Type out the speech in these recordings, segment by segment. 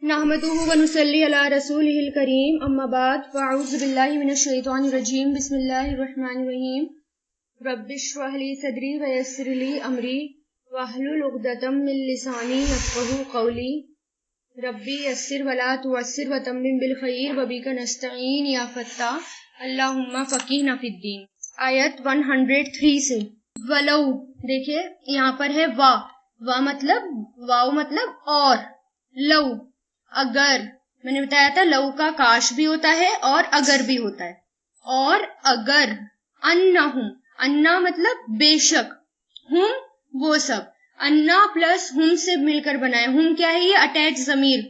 نحمدہ ونصلی علی رسولہ الکریم اما بعد فاعوذ باللہ من الشیطان الرجیم بسم اللہ الرحمن الرحیم رب اشرح لی صدری ویسر لی امری واحلل عقدۃ من لسانی یفقہوا قولی ربی یسر ولا تعسر وتمم بالخیر وبک نستعین یا فتاح اللہم فقہنا فی الدین۔ آیت 103 سے ولو، دیکھیں یہاں پر ہے وا مطلب واو مطلب اور، لو اگر، میں نے بتایا تھا لو کا کاش بھی ہوتا ہے اور اگر بھی ہوتا ہے، اور اگر انہم، انا مطلب بے شک، ہم وہ سب، انا پلس ہم سے مل کر بنائے، ہم کیا ہے یہ اٹیچ ضمیر،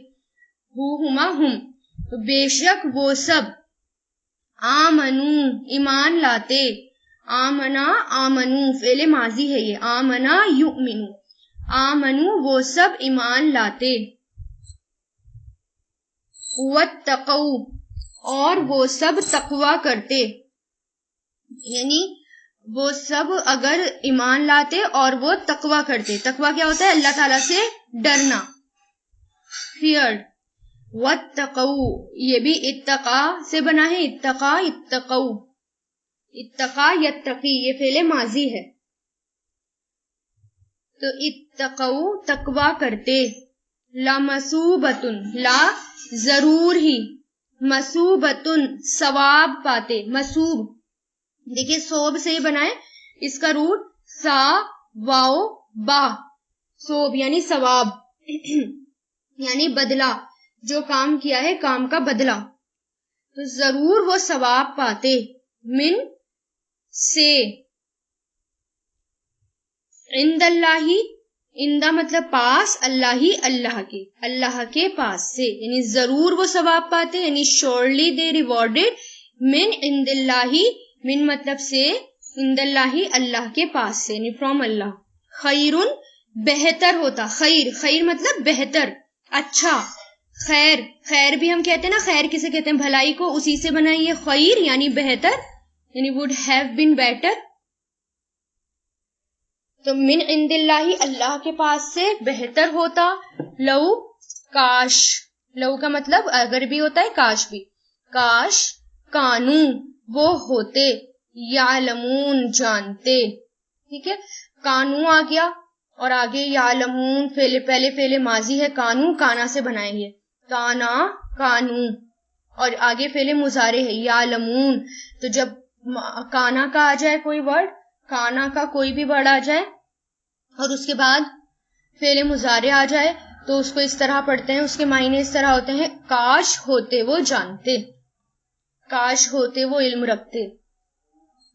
ہما ہم، تو بے شک وہ سب، آمنو ایمان لاتے، آمنا آمنو فعل ماضی ہے یہ، آمنا یؤمنو، آمنو وہ سب ایمان لاتے، واتقوا اور وہ سب تقوی کرتے، یعنی وہ سب اگر ایمان لاتے اور وہ تقوی کرتے، تقوی کیا ہوتا ہے؟ اللہ تعالیٰ سے ڈرنا، فیئرڈ۔ واتقوا یہ بھی اتقا سے بنا ہے، اتقا اتقوا، اتقا یتقی یہ فعل ماضی ہے، تو اتقوا تقوی کرتے، لمثوبتن لا ضرور ہی، مثوبتن ثواب پاتے، مثوب دیکھیں صوب سے ہی بنائے، اس کا روٹ سا واو با، صوب یعنی ثواب یعنی بدلہ، جو کام کیا ہے کام کا بدلہ، تو ضرور وہ ثواب پاتے، من سے، عند اللہ، اندہ مطلب پاس، اللہ کے پاس سے، یعنی ضرور وہ ثواب پاتے، یعنی شورلی دے ریوارڈڈ، من عند اللہ، من مطلب سے، عند اللہ اللہ کے پاس سے، یعنی فرام اللہ، خیرن بہتر ہوتا، خیر مطلب بہتر، اچھا، خیر بھی ہم کہتے ہیں نا، خیر کسے کہتے ہیں؟ بھلائی کو، اسی سے بنائیے، خیر یعنی بہتر، یعنی would have been better، تو من عند اللہ اللہ کے پاس سے بہتر ہوتا، لو کاش، لو کا مطلب اگر بھی ہوتا ہے کاش بھی، کاش کانو وہ ہوتے، یعلمون جانتے، ٹھیک ہے، کانو آ گیا اور آگے یعلمون، پہلے فعل ماضی ہے، کانو کانا سے بنائیں گے، کانا کانو، اور آگے فعل مضارع ہے یعلمون، تو جب کانا کا آ جائے کوئی ورڈ، کانا کا کوئی بھی ورڈ آ جائے اور اس کے بعد فعل مضارع آ جائے تو اس کو اس طرح پڑھتے ہیں، اس کے معنی اس طرح ہوتے ہیں، کاش ہوتے وہ جانتے، کاش ہوتے وہ علم رکھتے،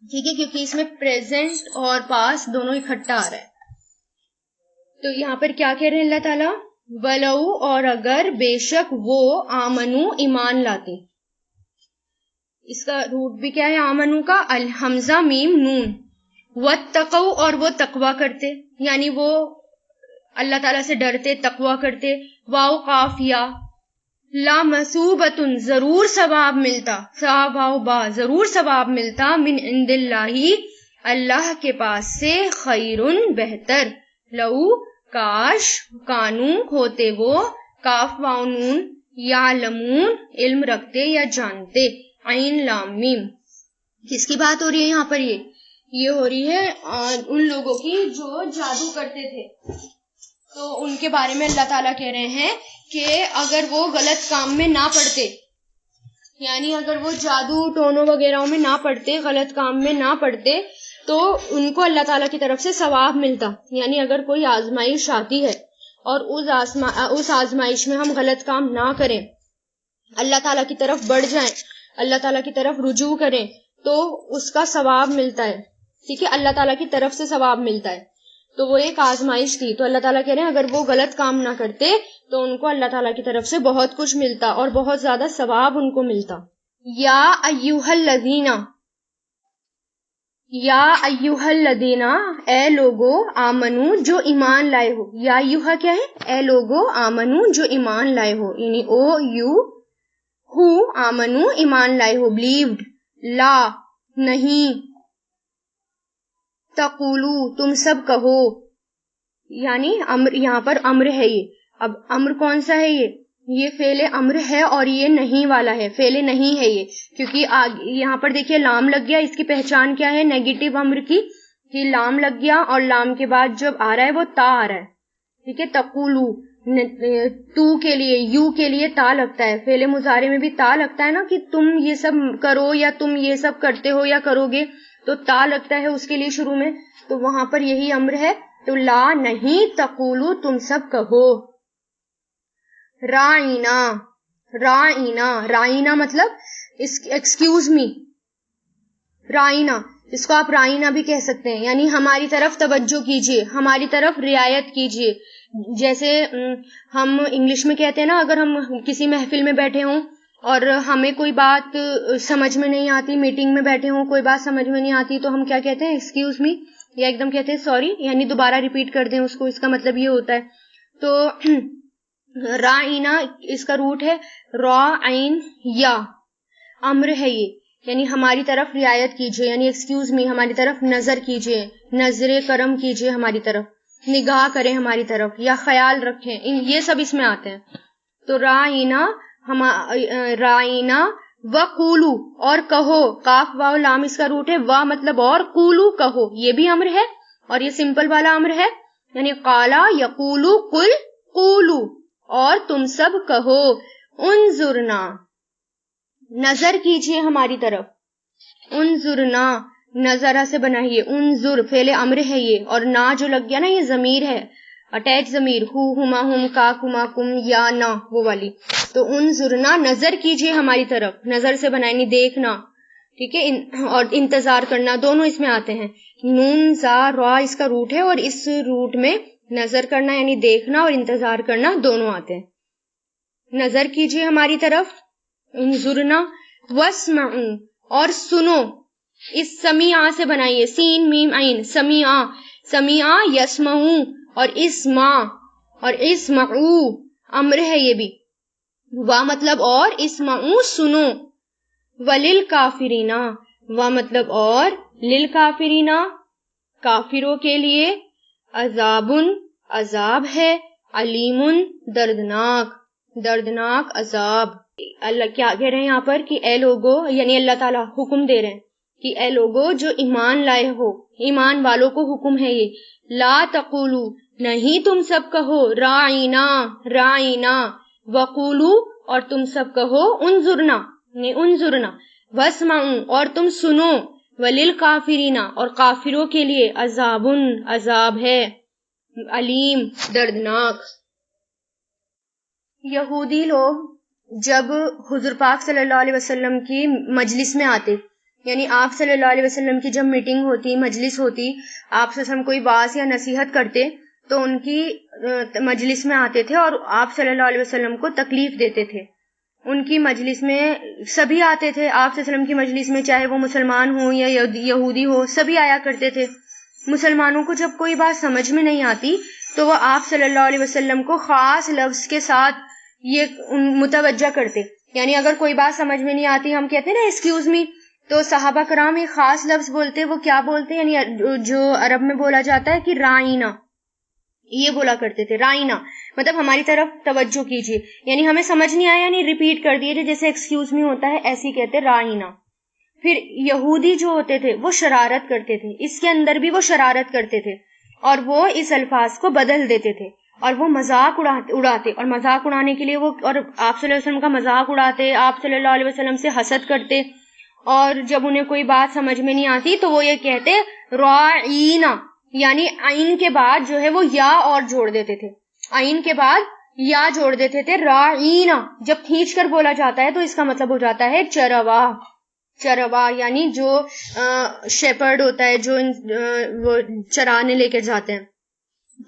ٹھیک ہے، کیونکہ اس میں پریزنٹ اور پاس دونوں اکٹھا آ رہا ہے۔ تو یہاں پر کیا کہہ رہے ہیں اللہ تعالیٰ؟ ولو اور اگر، بے شک وہ، آمنو ایمان لاتے، اس کا روٹ بھی کیا ہے آمنو کا؟ الحمزہ میم نون، واتقوا اور وہ تقوی کرتے، یعنی وہ اللہ تعالیٰ سے ڈرتے، تقوی کرتے، واو قاف یا، لا مثوبتن ضرور ثواب ملتا، سا واو با ضرور ثواب ملتا، من عند اللہ اللہ کے پاس سے، خیرن بہتر، لو کاش، کانو ہوتے وہ، کاف واو نون، یعلمون علم رکھتے یا جانتے، عین لام میم، کس کی بات ہو رہی ہے یہاں پر؟ یہ ہو رہی ہے ان لوگوں کی جو جادو کرتے تھے، تو ان کے بارے میں اللہ تعالیٰ کہہ رہے ہیں کہ اگر وہ غلط کام میں نہ پڑتے، یعنی اگر وہ جادو ٹونوں وغیرہ میں نہ پڑتے، غلط کام میں نہ پڑتے، تو ان کو اللہ تعالیٰ کی طرف سے ثواب ملتا، یعنی اگر کوئی آزمائش آتی ہے اور اس آزمائش میں ہم غلط کام نہ کریں، اللہ تعالیٰ کی طرف بڑھ جائیں، اللہ تعالیٰ کی طرف رجوع کریں، تو اس کا ثواب ملتا ہے، ٹھیک ہے، اللہ تعالیٰ کی طرف سے ثواب ملتا ہے، تو وہ ایک آزمائش تھی، تو اللہ تعالیٰ کہہ رہے ہیں اگر وہ غلط کام نہ کرتے تو ان کو اللہ تعالیٰ کی طرف سے بہت کچھ ملتا اور بہت زیادہ ثواب ان کو ملتا۔ یا ایھا الذین، یا ایھا الذین اے لوگو، آمنو جو ایمان لائے ہو، یا ایھا کیا ہے؟ اے لوگو، آمنو جو ایمان لائے ہو، یعنی او یو ہو آمنو ایمان لائے ہو، بلیوڈ، لا نہیں، تقولو تم سب کہو، یعنی امر، یہاں پر امر ہے یہ، اب امر کون سا ہے یہ؟ یہ فعل امر ہے اور یہ نہیں والا ہے، فعل نہیں ہے یہ، کیونکہ یہاں پر دیکھیے لام لگ گیا. اس کی پہچان کیا ہے نیگیٹو امر کی، کہ لام لگ گیا اور لام کے بعد جب آ رہا ہے وہ تا آ رہا ہے. ٹھیک ہے، تقولو تو کے لیے، یو کے لیے تا لگتا ہے. فعل مضارع میں بھی تا لگتا ہے نا، کہ تم یہ سب کرو یا تم یہ سب کرتے ہو یا کرو گے، تو تا لگتا ہے اس کے لیے شروع میں. تو وہاں پر یہی امر ہے، تو لا نہیں تقولو تم سب کہو. رائنا، رائنا، رائنا مطلب ایکسکیوز می، رائنا، اس کو آپ رائنا بھی کہہ سکتے ہیں، یعنی ہماری طرف توجہ کیجیے، ہماری طرف رعایت کیجیے. جیسے ہم انگلش میں کہتے ہیں نا، اگر ہم کسی محفل میں بیٹھے ہوں اور ہمیں کوئی بات سمجھ میں نہیں آتی، میٹنگ میں بیٹھے ہوں کوئی بات سمجھ میں نہیں آتی، تو ہم کیا کہتے ہیں ایکسکیوز می، یا ایک دم کہتے ہیں سوری، یعنی دوبارہ ریپیٹ کر دیں اس کو. اس کا مطلب یہ ہوتا ہے. تو رائنا اس کا روٹ ہے را عین یا، امر ہے یہ، یعنی ہماری طرف رعایت کیجیے، یعنی ایکسکیوز می، ہماری طرف نظر کیجیے، نظر کرم کیجیے ہماری طرف، نگاہ کریں ہماری طرف، یا خیال رکھیں، یہ سب اس میں آتے ہیں. تو رائنا، رائنا وقولو، اور کہو، کاف واو لام اس کا روٹ ہے، وا مطلب اور، قولو کہو، یہ بھی امر ہے اور یہ سمپل والا امر ہے، یعنی قالا یقولو قل قولو، اور تم سب کہو. انظرنا، نظر کیجیے ہماری طرف، انظرنا نظرہ سے بنائیے، انظر فعل امر ہے یہ، اور نا جو لگ گیا نا یہ ضمیر ہے، اٹیچ ضمیر، ہو ہما ہم کا کما کم یا نا وہ والی. تو انظرنا نظر کیجیے ہماری طرف، نظر سے بنائیں دیکھنا. ٹھیک ہے، اور انتظار کرنا دونوں اس میں آتے ہیں. نون زا را اس کا روٹ ہے، اور اس روٹ میں نظر کرنا یعنی دیکھنا اور انتظار کرنا دونوں آتے ہیں. نظر کیجیے ہماری طرف، انظرنا. واسمعوا، اور سنو، اس سمیع سے بنائیے، سین میم عین، سمیع، سمیع یسمعو، اور اسمع، اور اسمعو امر ہے یہ بھی، وا مطلب اور، اسمعو سنو. وللکافرین، وا مطلب اور، للکافرین کافروں کے لیے، عذاب عذاب ہے، علیم دردناک، دردناک عذاب. اللہ کیا کہہ رہے ہیں یہاں پر، کہ اے لوگو، یعنی اللہ تعالیٰ حکم دے رہے ہیں کہ اے لوگو جو ایمان لائے ہو، ایمان والوں کو حکم ہے یہ، لا تقولو نہیں تم سب کہو، رائنا رائنا، وقولو اور تم سب کہو، انظرنا انظرنا، واسمعوا اور تم سنو، وللکافرین اور کافروں کے لیے، عذاب عذاب ہے، علیم دردناک. یہودی لوگ جب حضور پاک صلی اللہ علیہ وسلم کی مجلس میں آتے، یعنی آپ صلی اللہ علیہ وسلم کی جب میٹنگ ہوتی، مجلس ہوتی، آپ صلی اللہ علیہ وسلم کوئی واعظ یا نصیحت کرتے تو ان کی مجلس میں آتے تھے اور آپ صلی اللہ علیہ وسلم کو تکلیف دیتے تھے. ان کی مجلس میں سبھی آتے تھے، آپ صلی اللہ علیہ وسلم کی مجلس میں، چاہے وہ مسلمان ہوں یا یہودی ہو، سبھی آیا کرتے تھے. مسلمانوں کو جب کوئی بات سمجھ میں نہیں آتی تو وہ آپ صلی اللہ علیہ وسلم کو خاص لفظ کے ساتھ یہ متوجہ کرتے، یعنی اگر کوئی بات سمجھ میں نہیں آتی، ہم کہتے ہیں نا ایکسکیوز می، تو صحابہ کرام ایک خاص لفظ بولتے، وہ کیا بولتے، یعنی جو عرب میں بولا جاتا ہے کہ رائنا، یہ بولا کرتے تھے. رائنا مطلب ہماری طرف توجہ کیجیے، یعنی ہمیں سمجھ نہیں آیا یعنی ریپیٹ کر دیجیے، جیسے ایکسکیوز می ہوتا ہے ایسی کہتے رائنا. پھر یہودی جو ہوتے تھے وہ شرارت کرتے تھے، اس کے اندر بھی وہ شرارت کرتے تھے اور وہ اس الفاظ کو بدل دیتے تھے اور وہ مذاق اڑاتے، اور مذاق اڑانے کے لیے وہ، اور آپ صلی اللہ علیہ وسلم کا مذاق اڑاتے، آپ صلی اللہ علیہ وسلم سے حسد کرتے، اور جب انہیں کوئی بات سمجھ میں نہیں آتی تو وہ یہ کہتے رائنا، یعنی عین کے بعد جو ہے وہ یا اور جوڑ دیتے تھے، عین کے بعد یا جوڑ دیتے تھے، رائنا. جب کھینچ کر بولا جاتا ہے تو اس کا مطلب ہو جاتا ہے چروا، چروا یعنی جو شیپرڈ ہوتا ہے، جو وہ چرانے لے کے جاتے ہیں.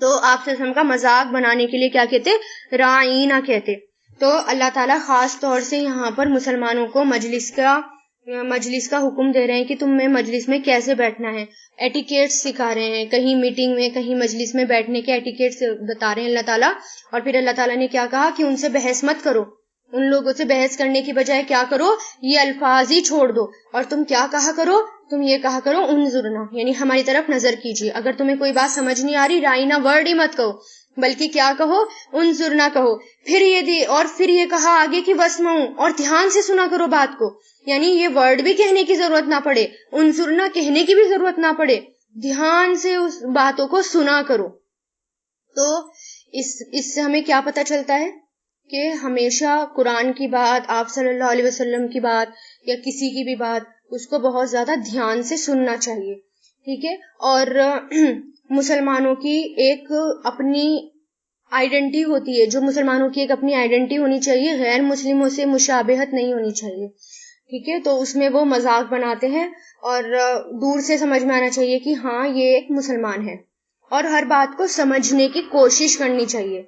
تو آپ سے کا مذاق بنانے کے لیے کیا کہتے، رائنا کہتے. تو اللہ تعالیٰ خاص طور سے یہاں پر مسلمانوں کو مجلس کا حکم دے رہے ہیں کہ تم میں مجلس میں کیسے بیٹھنا ہے، ایٹیکیٹس سکھا رہے ہیں، کہیں میٹنگ میں کہیں مجلس میں بیٹھنے کے ایٹیکیٹس بتا رہے ہیں اللہ تعالیٰ. اور پھر اللہ تعالیٰ نے کیا کہا کہ ان سے بحث مت کرو، ان لوگوں سے بحث کرنے کی بجائے کیا کرو، یہ الفاظ ہی چھوڑ دو، اور تم کیا کہا کرو، تم یہ کہا کرو انظرنا، یعنی ہماری طرف نظر کیجیے. اگر تمہیں کوئی بات سمجھ نہیں آ رہی، رائنا ورڈ ہی مت کہو، بلکہ کیا کہو؟ انظرنا کہو. پھر یہ کہا آگے کہ واسمعوا، اور دھیان سے سنا کرو بات کو. یعنی یہ ورڈ بھی کہنے کی ضرورت نہ پڑے، انظرنا کہنے کی بھی ضرورت نہ پڑے، دھیان سے اس باتوں کو سنا کرو. تو اس سے ہمیں کیا پتہ چلتا ہے کہ ہمیشہ قرآن کی بات، آپ صلی اللہ علیہ وسلم کی بات یا کسی کی بھی بات، اس کو بہت زیادہ دھیان سے سننا چاہیے. ٹھیک ہے. اور مسلمانوں کی ایک اپنی آئیڈینٹی ہوتی ہے، جو مسلمانوں کی ایک اپنی آئیڈینٹی ہونی چاہیے، غیر مسلموں سے مشابہت نہیں ہونی چاہیے. ٹھیک ہے. تو اس میں وہ مذاق بناتے ہیں اور دور سے سمجھ میں آنا چاہیے کہ ہاں یہ ایک مسلمان ہے، اور ہر بات کو سمجھنے کی کوشش کرنی چاہیے.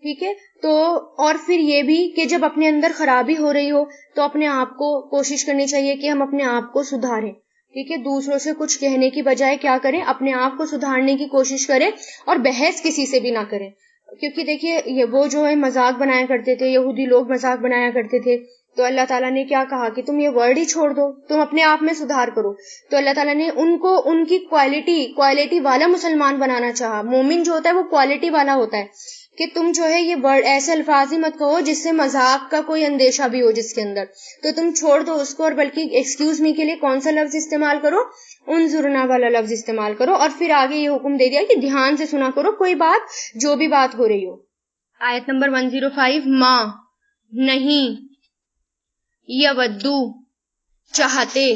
ٹھیک ہے. تو اور پھر یہ بھی کہ جب اپنے اندر خرابی ہو رہی ہو تو اپنے آپ کو کوشش کرنی چاہیے کہ ہم اپنے آپ کو سدھاریں. ٹھیک ہے. دوسروں سے کچھ کہنے کی بجائے کیا کریں؟ اپنے آپ کو سدھارنے کی کوشش کریں اور بحث کسی سے بھی نہ کریں. کیونکہ دیکھیے وہ جو ہے مذاق بنایا کرتے تھے، یہودی لوگ مذاق بنایا کرتے تھے، تو اللہ تعالیٰ نے کیا کہا کہ تم یہ ورڈ ہی چھوڑ دو، تم اپنے آپ میں سدھار کرو. تو اللہ تعالیٰ نے ان کو ان کی کوالٹی والا مسلمان بنانا چاہا. مومن جو ہوتا ہے وہ کوالٹی والا ہوتا ہے کہ تم جو ہے یہ ورڈ ایسے الفاظ ہی مت کہو جس سے مذاق کا کوئی اندیشہ بھی ہو جس کے اندر، تو تم چھوڑ دو اس کو، اور بلکہ ایکسکیوز می کے لیے کون سا لفظ استعمال کرو؟ انظرنا والا لفظ استعمال کرو. اور پھر آگے یہ حکم دے دیا کہ دھیان سے سنا کرو کوئی بات، جو بھی بات ہو رہی ہو. آیت نمبر 105. ما نہیں، یودو چاہتے.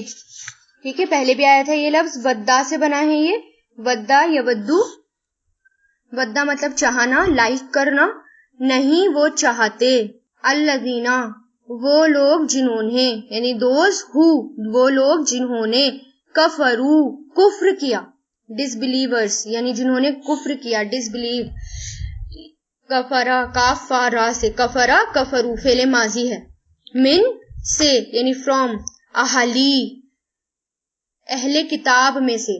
ٹھیک ہے. پہلے بھی آیا تھا یہ لفظ، ودا سے بنا ہے یہ، ودا یودو. ودا مطلب چاہنا، لائک کرنا. نہیں وہ چاہتے، الذین وہ لوگ جنہوں نے، یعنی دوز ہو وہ لوگ جنہوں نے، کفرو کفر کیا، ڈس بلیورز یعنی جنہوں نے کفر کیا، ڈس بلیو. کفرا کافارا سے، کفرا کفرو فعل ماضی ہے. من سے یعنی فرام، اہلی اہل کتاب میں سے،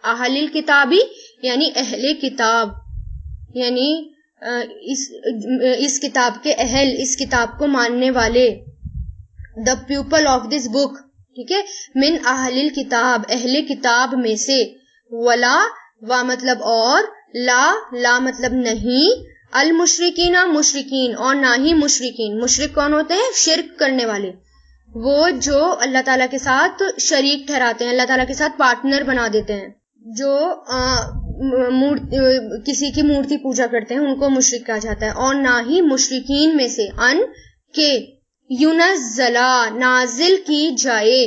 اہل الکتابی یعنی اہل کتاب، یعنی اس کتاب کے اہل، اس کتاب کو ماننے والے. دا پیپل آف دس بک. ٹھیک ہے. من اہل الکتاب اہل کتاب میں سے. ولا وا مطلب اور، لا مطلب نہیں، المشرکین مشرکین اور نہ ہی مشرکین. مشرک کون ہوتے ہیں؟ شرک کرنے والے، وہ جو اللہ تعالیٰ کے ساتھ شریک ٹھہراتے ہیں، اللہ تعالیٰ کے ساتھ پارٹنر بنا دیتے ہیں، جو کسی کی مورتی پوجا کرتے ہیں، ان کو مشرک کہا جاتا ہے. اور نہ ہی مشرکین میں سے، ان کے، ینزلا نازل کی جائے،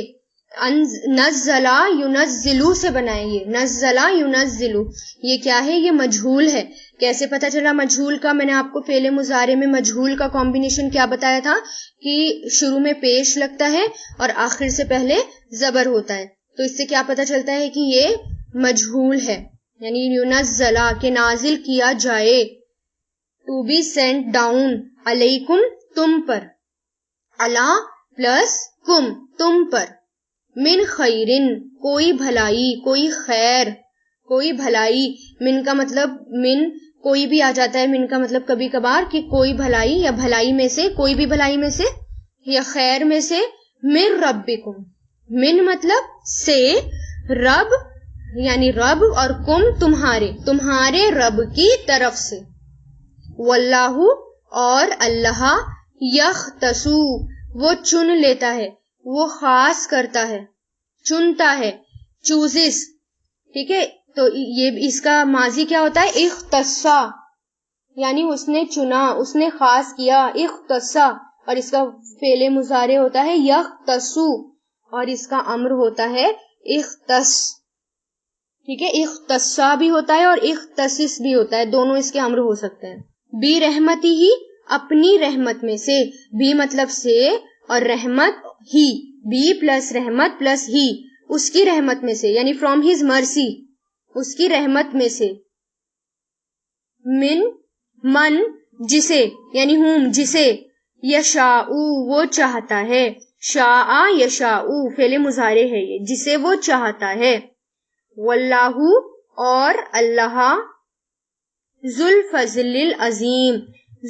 نزلا ینزلو سے بنائے، یہ نزلا ینزلو. یہ کیا ہے؟ یہ مجہول ہے. کیسے پتا چلا مجہول کا؟ میں نے آپ کو فعل مضارع میں مجہول کا کمبینیشن کیا بتایا تھا کہ شروع میں پیش لگتا ہے اور آخر سے پہلے زبر ہوتا ہے. تو اس سے کیا پتا چلتا ہے کہ یہ مجہول ہے. یعنی ینزلا کہ نازل کیا جائے، ٹو بی سینٹ ڈاؤن، علیکم تم پر، علا پلس کم تم پر، من خیرن کوئی بھلائی، کوئی خیر، کوئی بھلائی. من کا مطلب من کوئی بھی آ جاتا ہے، من کا مطلب کبھی کبھار کہ کوئی بھلائی یا بھلائی میں سے، کوئی بھی بھلائی میں سے یا خیر میں سے. من ربکم، من مطلب سے، رب یعنی رب، اور کم تمہارے رب کی طرف سے. واللہ اور اللہ، یختصو وہ چن لیتا ہے، وہ خاص کرتا ہے، چنتا ہے، چوزز. ٹھیک ہے. تو یہ اس کا ماضی کیا ہوتا ہے؟ اختصا، یعنی اس نے چنا، اس نے خاص کیا، اختصا. اور اس کا فعل مضارع ہوتا ہے یختصو، اور اس کا امر ہوتا ہے اختص. ٹھیک ہے. اختصا بھی ہوتا ہے اور اختصص بھی ہوتا ہے، دونوں اس کے امر ہو سکتے ہیں. بی رحمتی ہی اپنی رحمت میں سے، بھی مطلب سے اور رحمت ہی، بی پلس رحمت پلس ہی اس کی رحمت میں سے، یعنی فرام ہز مرسی اس کی رحمت میں سے. من جسے یعنی ہم جسے، یشاء وہ چاہتا ہے، شاء یشاء فعل مضارع ہے یہ، جسے وہ چاہتا ہے. واللہ اور اللہ، ذو الفضل العظیم،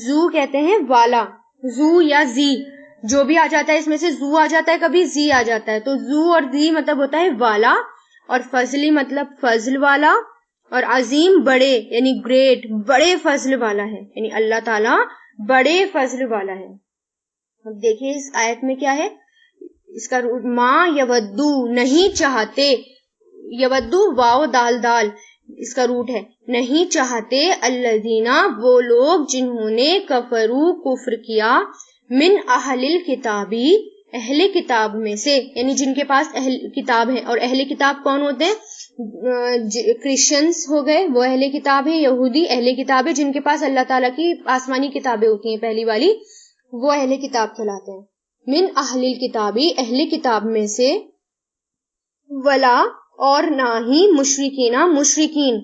ذو کہتے ہیں والا، ذو یا زی جو بھی آ جاتا ہے اس میں سے، ذو آ جاتا ہے کبھی، زی آ جاتا ہے، تو ذو اور زی مطلب ہوتا ہے والا، اور فضلی مطلب فضل والا، اور عظیم بڑے یعنی گریٹ، بڑے فضل والا ہے، یعنی اللہ تعالیٰ بڑے فضل والا ہے۔ اب دیکھیے اس آیت میں کیا ہے، اس کا ما یودو نہیں چاہتے، یودو واو دال دال اس کا روٹ ہے، نہیں چاہتے، الذین وہ لوگ جنہوں نے کفرو کفر کیا، من اہل الکتابی اہل کتاب میں سے، یعنی جن کے پاس اہل کتاب ہے، اور اہل کتاب کون ہوتے ہیں؟ کرسچنز ہو گئے، وہ اہل کتاب ہے، یہودی اہل کتاب ہے جن کے پاس اللہ تعالیٰ کی آسمانی کتابیں ہوتی ہیں، پہلی والی وہ اہل کتاب کہلاتے ہیں۔ من اہل الکتابی اہل کتاب میں سے، ولا اور نہ ہی، مشرکینا مشرکین،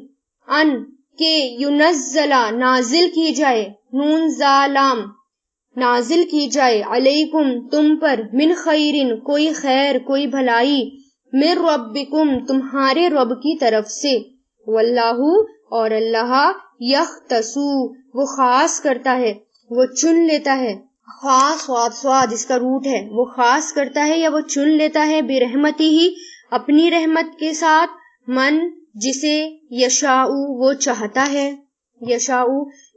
ان کے، ینزلا نازل کی جائے، نون زالام نازل کی جائے، علیکم تم پر، من خیرن کوئی خیر کوئی بھلائی، من ربکم تمہارے رب کی طرف سے، واللہ اور اللہ، یختصو وہ خاص کرتا ہے، وہ چن لیتا ہے، خاص سواد اس کا روٹ ہے، وہ خاص کرتا ہے یا وہ چن لیتا ہے، برحمتی ہی اپنی رحمت کے ساتھ، من جسے، یشاء وہ چاہتا ہے، یشاء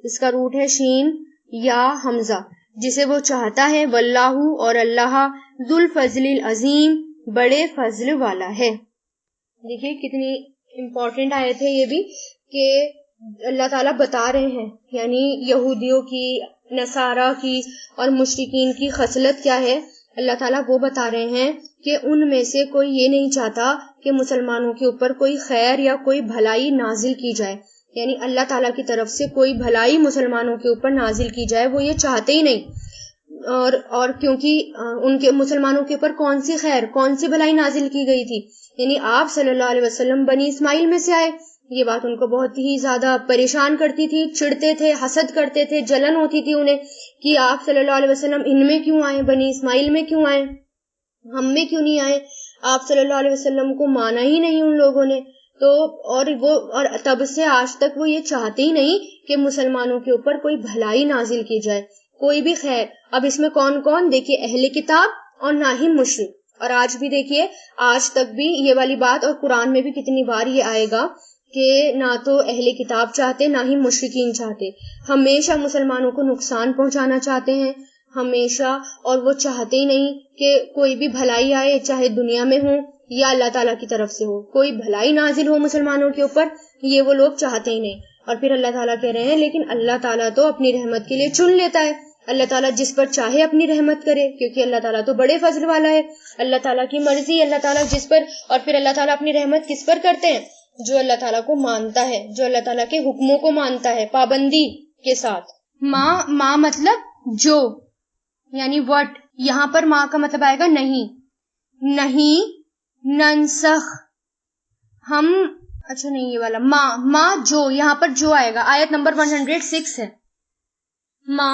اس کا روٹ ہے شین یا حمزہ، جسے وہ چاہتا ہے، واللہ اور اللہ، ذو الفضل العظیم بڑے فضل والا ہے۔ دیکھیے کتنی امپورٹنٹ آیت ہے یہ بھی، کہ اللہ تعالیٰ بتا رہے ہیں یعنی یہودیوں کی، نصارہ کی اور مشرکین کی خصلت کیا ہے، اللہ تعالیٰ وہ بتا رہے ہیں کہ ان میں سے کوئی یہ نہیں چاہتا کہ مسلمانوں کے اوپر کوئی خیر یا کوئی بھلائی نازل کی جائے، یعنی اللہ تعالیٰ کی طرف سے کوئی بھلائی مسلمانوں کے اوپر نازل کی جائے، وہ یہ چاہتے ہی نہیں۔ اور کیونکہ ان کے مسلمانوں کے اوپر کون سی خیر، کون سی بھلائی نازل کی گئی تھی، یعنی آپ صلی اللہ علیہ وسلم بنی اسماعیل میں سے آئے، یہ بات ان کو بہت ہی زیادہ پریشان کرتی تھی، چڑھتے تھے، حسد کرتے تھے، جلن ہوتی تھی انہیں کہ آپ صلی اللہ علیہ وسلم ان میں کیوں آئے، بنی اسماعیل میں کیوں آئے، ہم میں کیوں نہیں آئے، آپ صلی اللہ علیہ وسلم کو مانا ہی نہیں ان لوگوں نے۔ تو اور تب سے آج تک وہ یہ چاہتے ہی نہیں کہ مسلمانوں کے اوپر کوئی بھلائی نازل کی جائے، کوئی بھی خیر۔ اب اس میں کون کون، دیکھیے اہل کتاب اور نہ ہی مشرک، اور آج بھی دیکھیے آج تک بھی یہ والی بات، اور قرآن میں بھی کتنی بار یہ آئے گا کہ نہ تو اہل کتاب چاہتے نہ ہی مشرکین چاہتے، ہمیشہ مسلمانوں کو نقصان پہنچانا چاہتے ہیں ہمیشہ، اور وہ چاہتے ہی نہیں کہ کوئی بھی بھلائی آئے، چاہے دنیا میں ہو یا اللہ تعالیٰ کی طرف سے ہو، کوئی بھلائی نازل ہو مسلمانوں کے اوپر، یہ وہ لوگ چاہتے ہی نہیں۔ اور پھر اللہ تعالیٰ کہہ رہے ہیں لیکن اللہ تعالیٰ تو اپنی رحمت کے لیے چن لیتا ہے، اللہ تعالیٰ جس پر چاہے اپنی رحمت کرے، کیونکہ اللہ تعالیٰ تو بڑے فضل والا ہے، اللہ تعالیٰ کی مرضی، اللہ تعالیٰ جس پر، اور پھر اللہ تعالیٰ اپنی رحمت کس پر کرتے ہیں؟ جو اللہ تعالیٰ کو مانتا ہے، جو اللہ تعالیٰ کے حکموں کو مانتا ہے پابندی کے ساتھ۔ ما مطلب جو، یعنی وٹ، یہاں پر ما کا مطلب آئے گا نہیں، نہیں ننسخ ہم، اچھا نہیں یہ والا ما جو، یہاں پر جو آئے گا، آیت نمبر 106 ہے، ما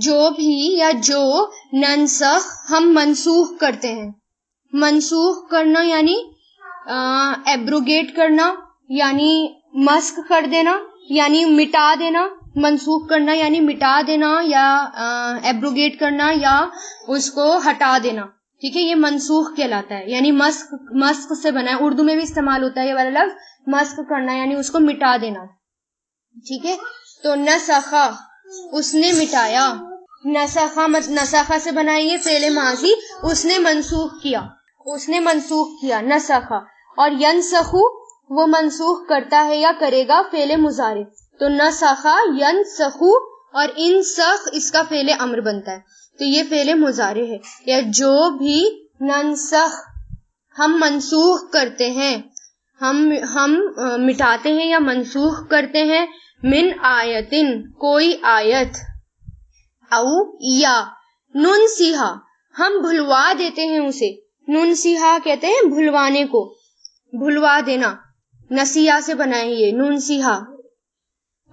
جو بھی یا جو، ننسخ ہم منسوخ کرتے ہیں، منسوخ کرنا یعنی ایبروگیٹ کرنا، یعنی مسخ کر دینا، یعنی مٹا دینا، منسوخ کرنا یعنی مٹا دینا یا ایبروگیٹ کرنا یا اس کو ہٹا دینا، ٹھیک ہے، یہ منسوخ کہلاتا ہے، یعنی مسخ سے بنا ہے، اردو میں بھی استعمال ہوتا ہے یہ والا لفظ، مسخ کرنا یعنی اس کو مٹا دینا، ٹھیک ہے۔ تو نسخہ اس نے مٹایا، نسخہ سے بنائیے فعل ماضی، اس نے منسوخ کیا، اس نے منسوخ کیا، نسخہ، اور ینسخو وہ منسوخ کرتا ہے یا کرے گا، فعل مضارع، تو نسخہ ینسخو، اور انسخ اس کا فعل امر بنتا ہے، تو یہ فعل مضارع ہے، یا جو بھی، ننسخ ہم منسوخ کرتے ہیں، ہم مٹاتے ہیں یا منسوخ کرتے ہیں، من آیتن کوئی آیت، او یا ننسیہا ہم بھلوا دیتے ہیں اسے، ننسیہا کہتے ہیں بھلوانے کو، بھلوا دینا، نسیہ سے بنائیں یہ ننسیہا،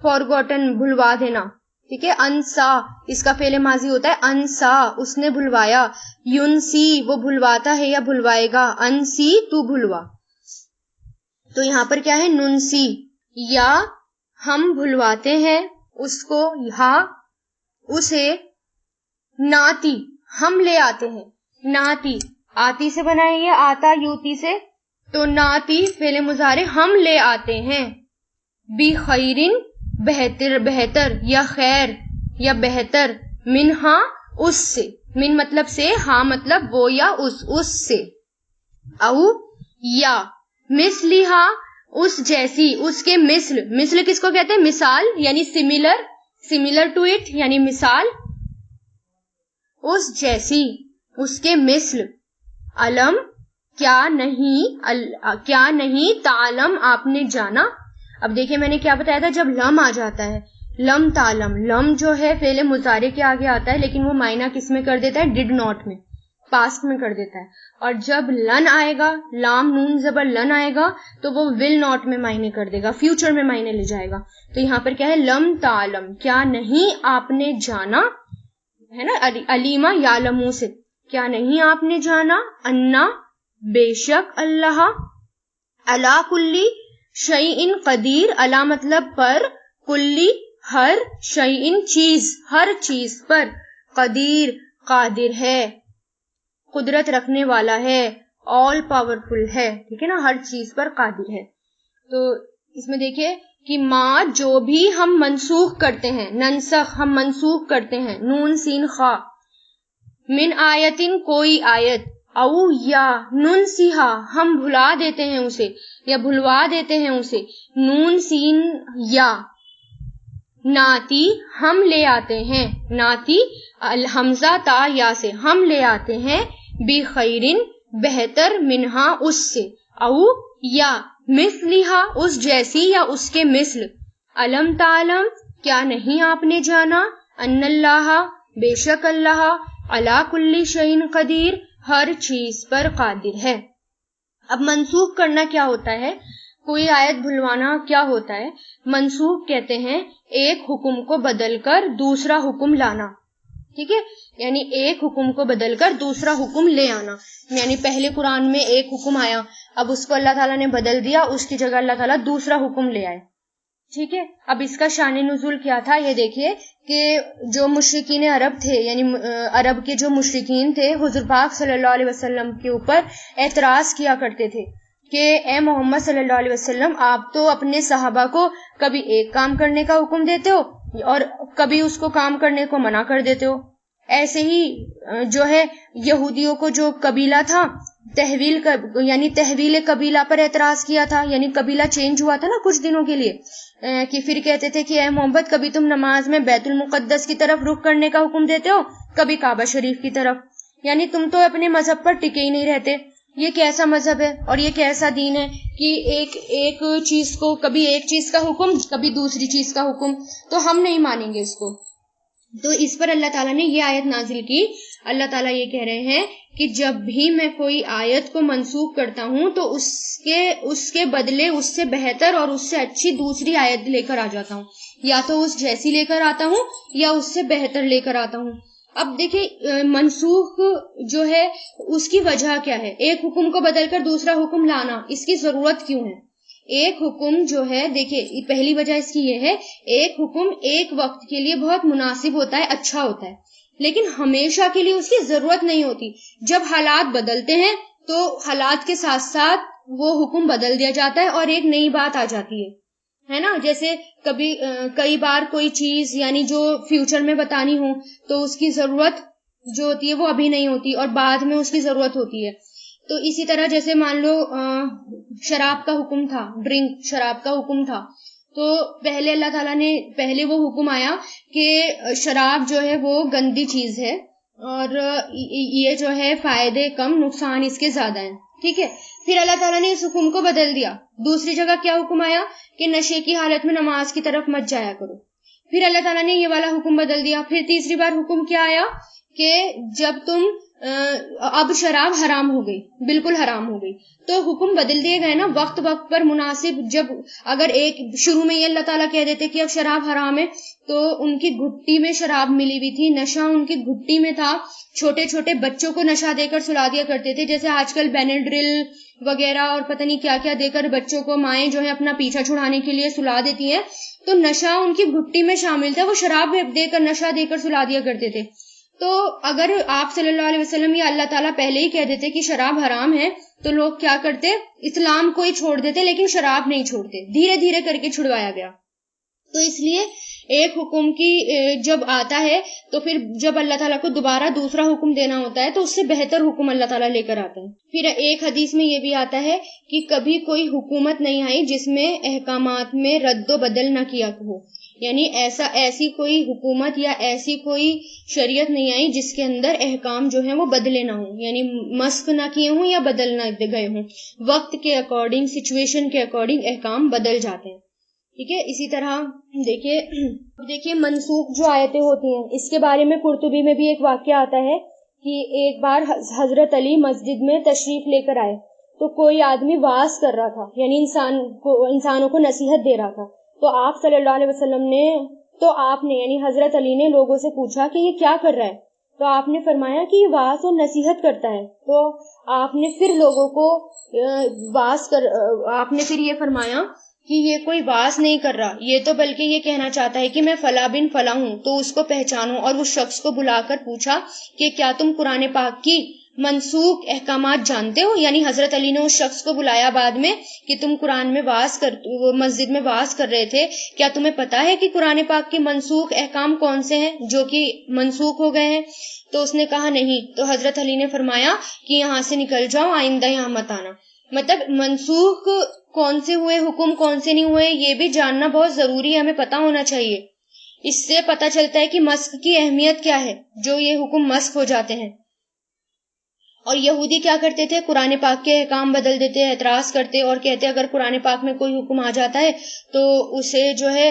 فارگوٹن بھلوا دینا، ٹھیک ہے۔ انسا اس کا فعل ماضی ہوتا ہے، انسا اس نے بھلوایا، ینسی وہ بھلواتا ہے یا بھلوائے گا، انسی تو بھلوا، تو یہاں پر کیا ہے، ننسی، یا ہم بھلواتے ہیں اس کو، یہاں اسے، ناتی ہم لے آتے ہیں، ناتی آتی سے بنائیں گے، آتا یوتی سے، تو ناتی فعل مضارع ہم لے آتے ہیں، بخیرن بہتر یا خیر یا بہتر، منہا اس سے، من مطلب سے، ہاں مطلب وہ یا اس سے، او یا مثلہا اس جیسی، اس کے مثل کس کو کہتے ہیں؟ مثال، یعنی سملر ٹو اٹ، یعنی مثال، اس جیسی، اس کے مثل، علم کیا نہیں تعلم آپ نے جانا۔ اب دیکھیں میں نے کیا بتایا تھا، جب لم آ جاتا ہے، لم تعلم، لم جو ہے فعل مضارع کے آگے آتا ہے لیکن وہ معنی کس میں کر دیتا ہے؟ ڈڈ ناٹ میں، پاسٹ میں کر دیتا ہے۔ اور جب لن آئے گا، لام نون زبر لن آئے گا تو وہ ول ناٹ میں معنی کر دے گا، فیوچر میں معنی لے جائے گا۔ تو یہاں پر کیا ہے؟ لم تعلم کیا نہیں آپ نے جانا، ہے نا، علیما یعلمو سے، کیا نہیں آپ نے جانا، انا بے شک اللہ، علی کلی شیء قدیر، علی مطلب پر، کلی ہر، شیء چیز، ہر چیز پر، قدیر قادر ہے، قدرت رکھنے والا ہے، آل پاورفل ہے، ٹھیک ہے نا، ہر چیز پر قادر ہے۔ تو اس میں دیکھیے کہ ما جو بھی ہم منسوخ کرتے ہیں، ننسخ ہم منسوخ کرتے ہیں، نون سین خا، من آیتن کوئی آیت، او یا ننسیہا ہم بھلا دیتے ہیں اسے یا بھلوا دیتے ہیں اسے، نون سین یا، ناتی ہم لے آتے ہیں، ناتی الحمزہ تا یا سے، ہم لے آتے ہیں، بخیرن بہتر، منہا اس سے، او یا مثلہا اس جیسی یا اس کے مثل، علم تعلم کیا نہیں آپ نے جانا، ان اللہ بے شک اللہ، علی کل شیء قدیر ہر چیز پر قادر ہے۔ اب منسوخ کرنا کیا ہوتا ہے؟ کوئی آیت بھلوانا کیا ہوتا ہے؟ منسوخ کہتے ہیں ایک حکم کو بدل کر دوسرا حکم لانا، ٹھیک ہے، یعنی ایک حکم کو بدل کر دوسرا حکم لے آنا، یعنی پہلے قرآن میں ایک حکم آیا، اب اس کو اللہ تعالیٰ نے بدل دیا، اس کی جگہ اللہ تعالیٰ دوسرا حکم لے آئے، ٹھیک ہے۔ اب اس کا شان نزول کیا تھا یہ دیکھیے کہ جو مشرکین عرب تھے، یعنی عرب کے جو مشرکین تھے، حضور پاک صلی اللہ علیہ وسلم کے اوپر اعتراض کیا کرتے تھے کہ اے محمد صلی اللہ علیہ وسلم، آپ تو اپنے صحابہ کو کبھی ایک کام کرنے کا حکم دیتے ہو اور کبھی اس کو کام کرنے کو منع کر دیتے ہو۔ ایسے ہی جو ہے یہودیوں کو جو قبیلہ تھا، تحویل قبیلہ پر اعتراض کیا تھا، یعنی قبیلہ چینج ہوا تھا نا کچھ دنوں کے لیے، کہ پھر کہتے تھے کہ اے محمد کبھی تم نماز میں بیت المقدس کی طرف رخ کرنے کا حکم دیتے ہو، کبھی کعبہ شریف کی طرف، یعنی تم تو اپنے مذہب پر ٹکے ہی نہیں رہتے۔ یہ کیسا مذہب ہے اور یہ کیسا دین ہے کہ ایک چیز کو، کبھی ایک چیز کا حکم کبھی دوسری چیز کا حکم، تو ہم نہیں مانیں گے اس کو۔ تو اس پر اللہ تعالیٰ نے یہ آیت نازل کی۔ اللہ تعالیٰ یہ کہہ رہے ہیں کہ جب بھی میں کوئی آیت کو منسوخ کرتا ہوں تو اس کے بدلے اس سے بہتر اور اس سے اچھی دوسری آیت لے کر آ جاتا ہوں، یا تو اس جیسی لے کر آتا ہوں یا اس سے بہتر لے کر آتا ہوں۔ اب دیکھیں منسوخ جو ہے اس کی وجہ کیا ہے؟ ایک حکم کو بدل کر دوسرا حکم لانا، اس کی ضرورت کیوں ہے؟ ایک حکم جو ہے، دیکھیے پہلی وجہ اس کی یہ ہے، ایک حکم ایک وقت کے لیے بہت مناسب ہوتا ہے، اچھا ہوتا ہے، لیکن ہمیشہ کے لیے اس کی ضرورت نہیں ہوتی۔ جب حالات بدلتے ہیں تو حالات کے ساتھ ساتھ وہ حکم بدل دیا جاتا ہے اور ایک نئی بات آ جاتی ہے نا۔ جیسے کئی بار کوئی چیز یعنی جو فیوچر میں بتانی ہو تو اس کی ضرورت جو ہوتی ہے وہ ابھی نہیں ہوتی اور بعد میں اس کی ضرورت ہوتی ہے۔ تو اسی طرح جیسے مان لو شراب کا حکم تھا، شراب کا حکم تھا، تو پہلے اللہ تعالیٰ نے پہلے وہ حکم آیا کہ شراب جو ہے وہ گندی چیز ہے اور یہ جو ہے فائدے کم نقصان اس کے زیادہ ہیں، ٹھیک ہے۔ پھر اللہ تعالیٰ نے اس حکم کو بدل دیا، دوسری جگہ کیا حکم آیا کہ نشے کی حالت میں نماز کی طرف مت جایا کرو، پھر اللہ تعالیٰ نے یہ والا حکم بدل دیا۔ پھر تیسری بار حکم کیا آیا کہ جب تم اب شراب حرام ہو گئی، بالکل حرام ہو گئی، تو حکم بدل دیے گئے نا وقت وقت پر مناسب۔ جب اگر ایک شروع میں یہ اللہ تعالیٰ کہہ دیتے کہ اب شراب حرام ہے، تو ان کی گھٹی میں شراب ملی ہوئی تھی، نشہ ان کی گھٹی میں تھا، چھوٹے چھوٹے بچوں کو نشہ دے کر سلا دیا کرتے تھے، جیسے آج کل بینیڈرل وغیرہ اور پتہ نہیں کیا کیا دے کر بچوں کو مائیں جو ہے اپنا پیچھا چھڑانے کے لیے سلا دیتی ہیں، تو نشہ ان کی گھٹی میں شامل تھا، وہ شراب دے کر نشہ دے کر سلا دیا کرتے تھے۔ تو اگر آپ صلی اللہ علیہ وسلم یا اللہ تعالیٰ پہلے ہی کہہ دیتے کہ شراب حرام ہے تو لوگ کیا کرتے؟ اسلام کو ہی چھوڑ دیتے، لیکن شراب نہیں چھوڑتے، دھیرے دھیرے کر کے چھڑوایا گیا۔ تو اس لیے ایک حکم کی جب آتا ہے تو پھر جب اللہ تعالیٰ کو دوبارہ دوسرا حکم دینا ہوتا ہے تو اس سے بہتر حکم اللہ تعالیٰ لے کر آتا ہے۔ پھر ایک حدیث میں یہ بھی آتا ہے کہ کبھی کوئی حکومت نہیں آئی جس میں احکامات میں رد و بدل نہ کیا ہو، یعنی ایسی کوئی حکومت یا ایسی کوئی شریعت نہیں آئی جس کے اندر احکام جو ہیں وہ بدلے نہ ہوں، یعنی مسخ نہ کیے ہوں یا بدل نہ گئے ہوں، وقت کے اکارڈنگ، سچویشن کے اکارڈنگ احکام بدل جاتے ہیں، ٹھیک ہے۔ اسی طرح دیکھیے منسوخ جو آیتیں ہوتی ہیں اس کے بارے میں قرطبی میں بھی ایک واقعہ آتا ہے کہ ایک بار حضرت علی مسجد میں تشریف لے کر آئے تو کوئی آدمی واعظ کر رہا تھا، یعنی انسانوں کو نصیحت دے رہا تھا، تو آپ صلی اللہ علیہ وسلم نے یعنی حضرت علی نے لوگوں سے پوچھا کہ یہ کیا کر رہا ہے، تو آپ نے فرمایا کہ یہ واعظ اور نصیحت کرتا ہے۔ تو آپ نے پھر لوگوں کو آپ نے پھر یہ فرمایا کہ یہ کوئی واعظ نہیں کر رہا، یہ تو بلکہ یہ کہنا چاہتا ہے کہ میں فلاں بن فلاں ہوں، تو اس کو پہچانو، اور اس شخص کو بلا کر پوچھا کہ کیا تم قرآن پاک کی منسوخ احکامات جانتے ہو؟ یعنی حضرت علی نے اس شخص کو بلایا بعد میں کہ تم قرآن میں مسجد میں واعظ کر رہے تھے، کیا تمہیں پتا ہے کہ قرآن پاک کے منسوخ احکام کون سے ہیں جو کہ منسوخ ہو گئے ہیں؟ تو اس نے کہا نہیں۔ تو حضرت علی نے فرمایا کہ یہاں سے نکل جاؤ، آئندہ یہاں مت آنا۔ مطلب منسوخ کون سے ہوئے، حکم کون سے نہیں ہوئے، یہ بھی جاننا بہت ضروری ہے، ہمیں پتا ہونا چاہیے۔ اس سے پتا چلتا ہے کہ مسخ کی اہمیت کیا ہے، جو یہ حکم مسخ ہو جاتے ہیں۔ اور یہودی کیا کرتے تھے؟ قرآن پاک کے احکام بدل دیتے، اعتراض کرتے اور کہتے اگر قرآن پاک میں کوئی حکم آ جاتا ہے تو اسے جو ہے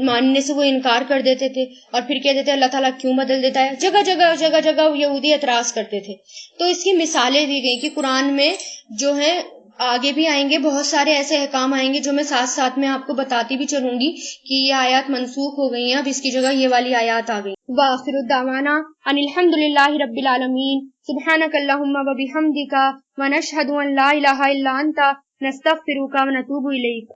ماننے سے وہ انکار کر دیتے تھے، اور پھر کہتے تھے اللہ تعالیٰ کیوں بدل دیتا ہے۔ جگہ جگہ یہودی اعتراض کرتے تھے۔ تو اس کی مثالیں دی گئی کہ قرآن میں جو ہے آگے بھی آئیں گے بہت سارے ایسے احکام آئیں گے جو میں ساتھ ساتھ میں آپ کو بتاتی بھی چلوں گی کہ یہ آیات منسوخ ہو گئی ہیں، اب اس کی جگہ یہ والی آیات آ گئی۔ وآخر الدعوانا ان الحمدللہ رب العالمین، سبحانک اللہم وبحمدک ونشہد ان لا الہ الا انت نستغفرک ونتوب الیک۔